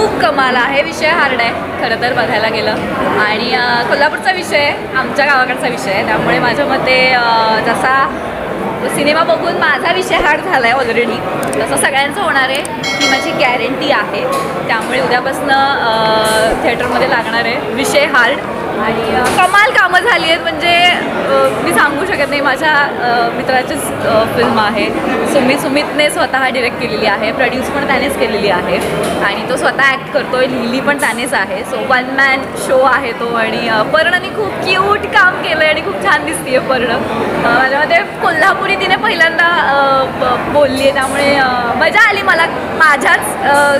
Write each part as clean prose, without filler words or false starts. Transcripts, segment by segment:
खूप कमाल आहे. विषय हार्ड आहे खरं तर बघायला गेलं आणि कोल्हापूरचा विषय आहे, आमच्या गावाकडचा विषय आहे. त्यामुळे माझ्या मते जसा सिनेमा बघून माझा विषय हार्ड झाला आहे ऑलरेडी, तसं सगळ्यांचं होणार आहे ही माझी गॅरंटी आहे. त्यामुळे उद्यापासून थिएटरमध्ये लागणार आहे विषय हार्ड आणि कमाल कामं झाली आहेत. म्हणजे मी सांगू शकत नाही. माझ्या मित्राचीच फिल्म आहे. सुमितने स्वतः डिरेक्ट केलेली आहे, प्रोड्यूस पण त्यानेच केलेली आहे आणि तो स्वतः ॲक्ट करतो आहे, लिहिली पण त्यानेच आहे. सो वन मॅन शो आहे तो. आणि पर्णनी खूप क्यूट काम केलं आहे आणि खूप छान दिसते आहे पर्ण. माझ्यामध्ये कोल्हापुरी तिने पहिल्यांदा बोलली आहे, त्यामुळे मजा आली मला. माझ्याच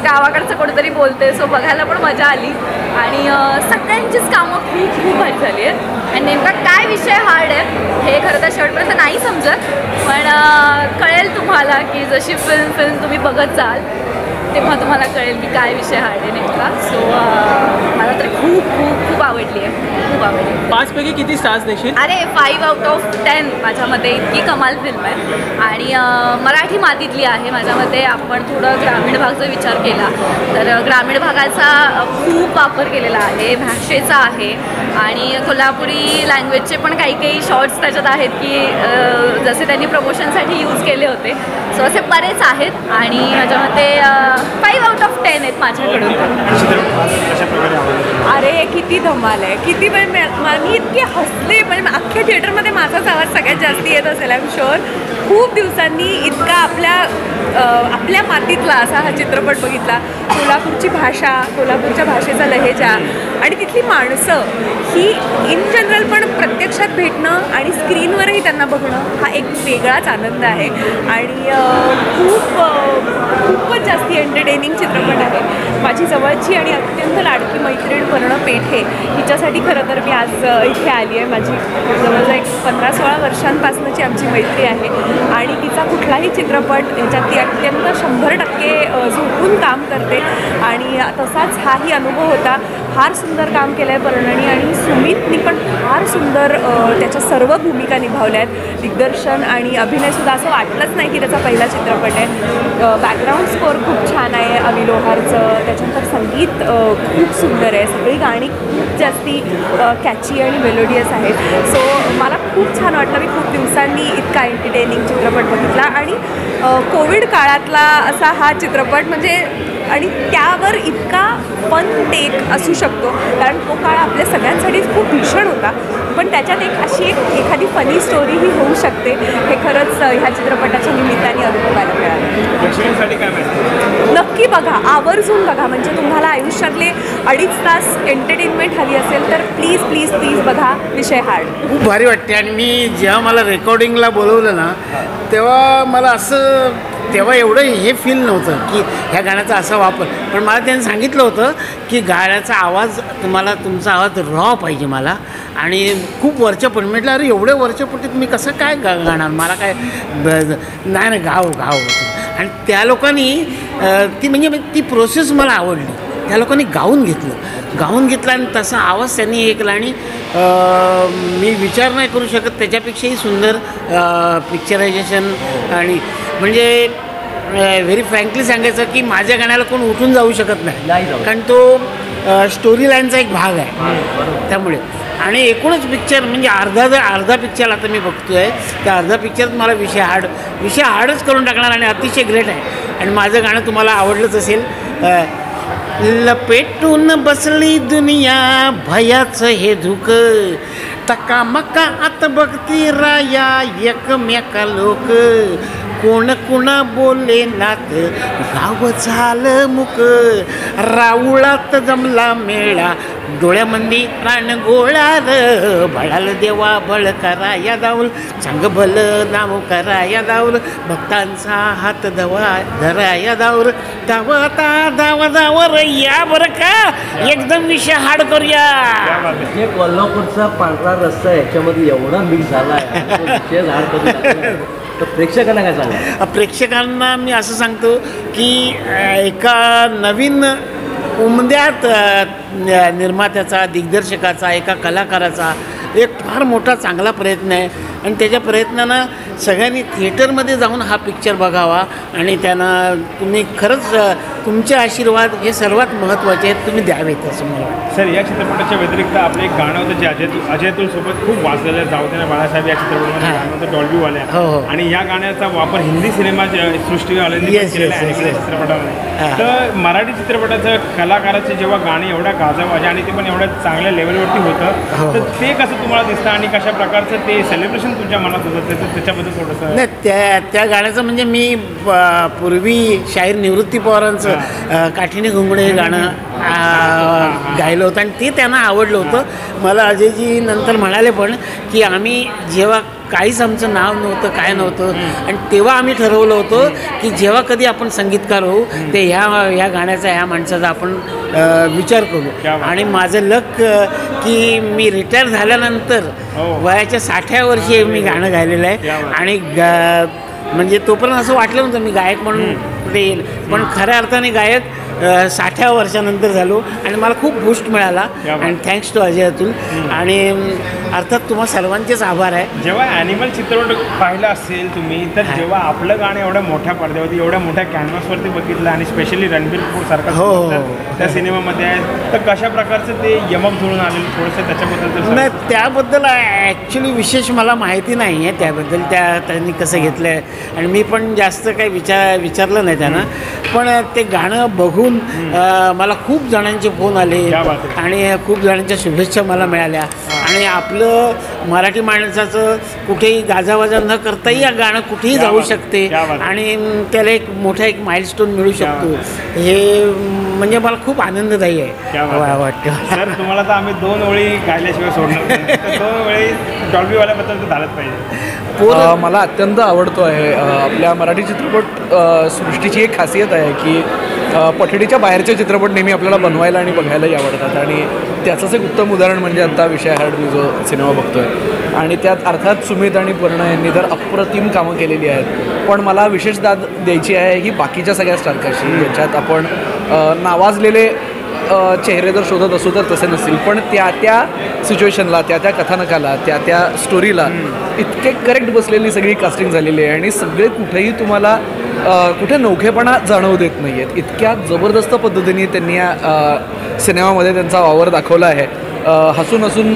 गावाकडचं कोणतरी बोलते, सो बघायला पण मजा आली. आणि सगळ्यांचीच कामं खूप खूप भारी झाली आहेत. आणि नेमका काय विषय हार्ड आहे हे खरं तर शेवटपर्यंत नाही समजत, पण कळेल तुम्हाला की जशी फिल्म तुम्ही बघत जाल तेव्हा तुम्हाला कळेल की काय विषय हार्ड आहे नेमका. सो मला तर खूप खूप खूप आवडली आहे, खूप आवडली. 5 पैकी किती स्टार्स देशील? अरे 5 आउट ऑफ 10 माझ्यामध्ये. इतकी कमाल फिल्म आहे आणि मराठी मातीतली आहे. माझ्यामध्ये आपण थोडं ग्रामीण भागचा विचार केला तर ग्रामीण भागाचा खूप वापर केलेला आहे, भाषेचा आहे आणि कोल्हापुरी लँग्वेजचे पण काही काही शॉर्ट्स त्याच्यात आहेत की जसे त्यांनी प्रमोशनसाठी यूज केले होते. सो असे बरेच आहेत आणि माझ्यामध्ये 5 आउट ऑफ 10 आहेत माझ्याकडून. अरे किती धमाल आहे, किती वेळ मी इतके हसले. म्हणजे अख्ख्या थिएटरमध्ये माझाच आवाज सगळ्यात जास्त येत असेल आय एम शुअर. खूप दिवसांनी इतका आपल्या मातीतला असा हा चित्रपट बघितला. कोल्हापूरची भाषा, कोल्हापूरच्या भाषेचा लहेजा आणि तिथली माणसं ही इन जनरल पण प्रत्यक्षात भेटणं आणि स्क्रीनवरही त्यांना बघणं हा एक वेगळाच आनंद आहे आणि खूपच जास्त एंटरटेनिंग चित्रपट आहे. माझी जवळची आणि अत्यंत लाडकी मैत्रीण पर्ण पेठे हिच्यासाठी खरं तर मी आज इथे आली आहे. माझी जवळजवळ एक 15-16 वर्षांपासूनची आमची मैत्री आहे आणि तिचा कुठलाही चित्रपट ह्याच्यात ती अत्यंत 100% झोपून काम करते आणि तसाच हाही अनुभव होता. फार सुंदर काम केलं आहे पर्णनी आणि सुमितनी पण फार सुंदर त्याच्या सर्व भूमिका निभावल्या आहेत. दिग्दर्शन आणि अभिनयसुद्धा असं वाटलंच नाही की त्याचा पहिला चित्रपट आहे. बॅकग्राऊंड स्कोअर खूप छान आहे अवी लोहारचं. त्याच्यानंतर संगीत खूप सुंदर आहे. सगळी गाणी खूप जास्ती कॅची आणि मेलोडियस आहेत. सो मला खूप छान वाटलं. मी खूप दिवसांनी इतका एंटरटेनिंग चित्रपट बघितला आणि कोविड काळातला असा हा चित्रपट म्हणजे आणि त्यावर इतका फन टेक असू शकतो कारण तो काळ आपल्या सगळ्यांसाठीच खूप भीषण होता, पण त्याच्यात अशी एखादी फनी स्टोरी ही होऊ शकते. हे खरंच ह्या चित्रपटाच्या निमित्ताने अनुभवायला मिळालं. प्रेक्षकांसाठी काय माहिती? नक्की बघा, आवर्जून बघा. म्हणजे तुम्हाला आयुष्यातले 2.5 तास एंटरटेनमेंट हवी असेल तर प्लीज प्लीज प्लीज बघा विषय हार्ड. खूप भारी वाटते. आणि मी जेव्हा मला रेकॉर्डिंगला बोलवलं ना तेव्हा मला असं तेव्हा एवढं हे फील नव्हतं की ह्या गाण्याचा असा वापर, पण मला त्यांनी सांगितलं होतं की गाण्याचा आवाज तुमचा आवाज रॉ पाहिजे मला. आणि खूप वरच्यापट म्हटलं अरे एवढ्या वरच्यापटीत मी कसं काय गाणार, मला काय नाही गाव आणि त्या लोकांनी ती प्रोसेस मला आवडली. त्या लोकांनी गाऊन घेतलं आणि तसा आवाज त्यांनी हे केला आणि मी विचार नाही करू शकत त्याच्यापेक्षाही सुंदर पिक्चरायझेशन. आणि म्हणजे व्हेरी फ्रँकली सांगायचं की माझ्या गाण्याला कोण उठून जाऊ शकत नाही कारण तो स्टोरी लाईनचा एक भाग आहे त्यामुळे. आणि एकूणच पिक्चर म्हणजे अर्धा पिक्चर आता मी बघतो आहे त्या अर्धा पिक्चरात मला विषय हार्डच करून टाकणार आणि अतिशय ग्रेट आहे. आणि माझं गाणं तुम्हाला आवडलंच असेल. लपेटून बसली दुनिया भयाचं हे धुक तकामका आत बघती राया एकमेका लोक कोण कुणा बोले नात गाव झालं मुक राऊळात जमला मेळा डोळ्यामंदी प्राण गोळार भळाल देवा बळ करा या दाऊल चांग भल नाव करा या दाऊल भक्तांचा हात धरा या दाऊल धावता धावर या बरं का एकदम विषय हाड करूया. हे कोल्हापूरचा पांढरा रस्सा याच्यामध्ये एवढा मिक्स झाला आहे तर प्रेक्षकांना काय सांगा? प्रेक्षकांना मी असं सांगतो की एका नवीन उमद्यात निर्मात्याचा दिग्दर्शकाचा एका कलाकाराचा एक फार मोठा चांगला प्रयत्न आहे आणि त्याच्या प्रयत्नानं सगळ्यांनी थिएटरमध्ये जाऊन हा पिक्चर बघावा आणि त्यांना तुम्ही खरंच तुमचे आशीर्वाद हे सर्वात महत्त्वाचे आहेत, तुम्ही द्यावेत असं मला वाटतं. सर, या चित्रपटाच्या व्यतिरिक्त आपलं एक गाणं होतं जे अजय अतुल सोबत खूप वाजलेलं आहे, जाऊदेना बाळासाहेब या चित्रपटामध्ये गाणं होतं डॉल्बीवाल्या. हो. आणि या गाण्याचा वापर हिंदी सिनेमा सृष्टीवाल्यांनी Yes, केलेला yes, आहे yes, या yes. चित्रपटामध्ये. तर मराठी चित्रपटाचं कलाकाराचे जेव्हा गाणे एवढ्या गाजावाजा आणि ते पण एवढ्या चांगल्या लेवलवरती होतं, तर ते कसं तुम्हाला दिसतं आणि कशा प्रकारचं ते सेलिब्रेशन तुमच्या मनात होतं त्याच्याबद्दल थोडंसं. नाही, त्या गाण्याचं म्हणजे मी पूर्वी शाहीर निवृत्ती पवारांचं काठीने घुंगडे हे गाणं गायलं होतं आणि ते त्यांना आवडलं होतं. मला अजयजी नंतर म्हणाले पण की आम्ही जेव्हा काहीच आमचं नाव नव्हतं, काय नव्हतं, आणि तेव्हा आम्ही ठरवलं होतं की जेव्हा कधी आपण संगीतकार होऊ ते ह्या गाण्याचा ह्या माणसाचा आपण विचार करू. आणि माझं लक की मी रिटायर झाल्यानंतर वयाच्या 60व्या वर्षी मी गाणं गायलेलं आहे. आणि म्हणजे तोपर्यंत असं वाटलं नव्हतं मी गायक म्हणून पुढे येईल, पण खऱ्या अर्थाने गायक 60व्या वर्षानंतर झालो आणि मला खूप बूस्ट मिळाला. आणि थँक्स टू अजय अतुल. आणि अर्थात तुम्हा सर्वांचेच आभार आहे. जेव्हा ॲनिमल चित्रपट पाहिला असेल तुम्ही, तर जेव्हा आपलं गाणं एवढ्या मोठ्या पडद्यावरती एवढ्या मोठ्या कॅनव्हासवरती बघितलं आणि स्पेशली रणबीर कपूर सारखा हो. त्या सिनेमामध्ये आहे, तर कशा प्रकारचं ते यमक जुळून आलेलं थोडंसं त्याच्याबद्दल तर नाही, त्याबद्दल ॲक्च्युली विशेष मला माहिती नाही आहे त्याबद्दल, त्यांनी कसं घेतलं आहे. आणि मी पण जास्त काही विचारलं नाही त्यांना. पण ते गाणं बघून मला खूप जणांचे फोन आले आणि खूप जणांच्या शुभेच्छा मला मिळाल्या. आणि आपलं मराठी माणसाचं कुठेही गाजावाजा न करताही या गाणं कुठेही जाऊ शकते आणि त्याला एक मोठा एक माइलस्टोन मिळू शकतो. हे म्हणजे मला खूप आनंददायी आहे वाटतं. सर, तुम्हाला तर आम्ही 2 ओळी गायल्याशिवाय सोडणार नाही. तर 2 वेळी डॉल्बीवाल्याबद्दल तर झालंच पाहिजे. मला अत्यंत आवडतो आहे. आपल्या मराठी चित्रपट सृष्टीची एक खासियत आहे की पठडीच्या बाहेरचे चित्रपट नेहमी आपल्याला बनवायला आणि बघायलाही आवडतात. आणि त्याचंच एक उत्तम उदाहरण म्हणजे आत्ता विषय हार्ड मी जो सिनेमा बघतो आहे. आणि त्यात अर्थात सुमित आणि पूर्ण यांनी तर अप्रतिम कामं केलेली आहेत. पण मला विशेष दाद द्यायची आहे ही बाकीच्या सगळ्या स्टारकाशी, याच्यात आपण नावाजलेले चेहरे जर शोधत असू तर तसे नसतील, पण त्या सिच्युएशनला, त्या कथानकाला, त्या स्टोरीला इतके करेक्ट बसलेली सगळी कास्टिंग झालेली आहे. आणि सगळे कुठेही तुम्हाला कुठे नवखेपणा जाणवू देत नाही आहेत. इतक्या जबरदस्त पद्धतीने त्यांनी या सिनेमामध्ये त्यांचा वावर दाखवला आहे. हसून हसून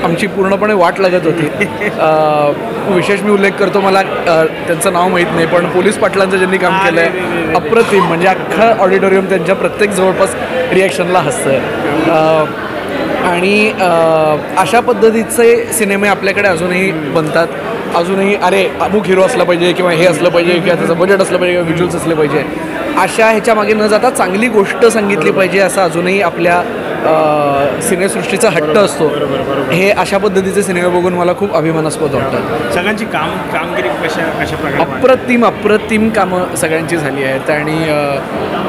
आमची पूर्णपणे वाट लागत होती. विशेष मी उल्लेख करतो, मला त्यांचं नाव माहीत नाही, पण पोलीस पाटलांचं ज्यांनी काम केलं आहे अप्रतिम. म्हणजे अख्खं ऑडिटोरियम त्यांच्या प्रत्येक जवळपास रिॲक्शनला हसतं आहे. आणि अशा पद्धतीचे सिनेमे आपल्याकडे अजूनही बनतात. अजूनही अरे अमुक हिरो असला पाहिजे किंवा हे असलं पाहिजे किंवा त्याचं बजेट असलं पाहिजे किंवा व्हिज्युअल्स असले पाहिजे, अशा ह्याच्यामागे न जाता चांगली गोष्ट सांगितली पाहिजे असं अजूनही आपल्या सिनेसृष्टीचा हट्ट असतो. हे अशा पद्धतीचे सिनेमे बघून मला खूप अभिमानास्पद वाटतात. सगळ्यांची कामगिरी कशा प्रकारे अप्रतिम कामं सगळ्यांची झाली आहेत. आणि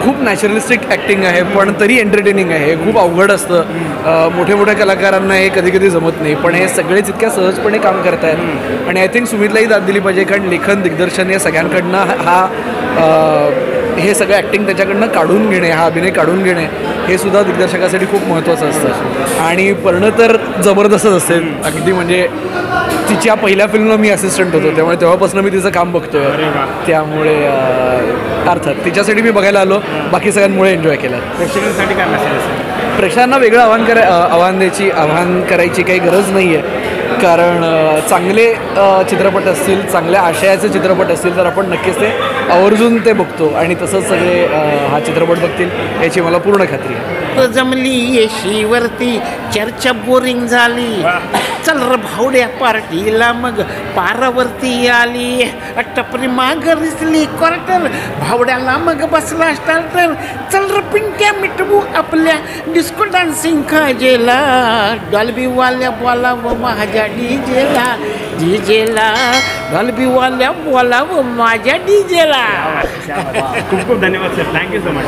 खूप नॅचरलिस्टिक ॲक्टिंग आहे, पण तरी एंटरटेनिंग आहे. खूप अवघड असतं, मोठ्या कलाकारांना हे कधी कधी जमत नाही, पण हे सगळेच इतक्या सहजपणे काम करत आहेत. आणि आय थिंक सुमितलाही दाद दिली पाहिजे, कारण लेखन, दिग्दर्शन या सगळ्यांकडनं हे सगळं ॲक्टिंग त्याच्याकडनं काढून घेणे, हा अभिनय काढून घेणे, हे सुद्धा दिग्दर्शकासाठी खूप महत्त्वाचं असतं. आणि पर्ण तर जबरदस्तच असेल अगदी. म्हणजे तिच्या पहिल्या फिल्मला मी असिस्टंट होतो, त्यामुळे तेव्हापासून मी तिचं काम बघतोय. त्यामुळे अर्थात तिच्यासाठी मी बघायला आलो, बाकी सगळ्यांमुळे एन्जॉय केलं. प्रेक्षकांसाठी काय मेसेज असेल? प्रेक्षकांना वेगळं आव्हान करायची काही गरज नाही आहे. कारण चांगले चित्रपट असतील, चांगल्या आशयाचे चित्रपट असतील तर आपण नक्कीच ते आवर्जून ते बघतो आणि तसंच सगळे हा चित्रपट बघतील याची मला पूर्ण खात्री आहे. जमली येशीवरती चर्चा बोरिंग झाली, चल र भावड्या पार्टीला मग पारावरती आली, टपरी माग रिसली क्वार्टर, भावड्याला मग बसला स्टार्टर, चल र पिंट्या मिटवू आपल्या डिस्को डान्सिंग खाजेला, डॉल्बीवाल्या बोलावं माझ्या डीजेला डॉल्बीवाल्या बोलावं माझ्या डीजेला. खूप खूप धन्यवाद सर. Thank you so much.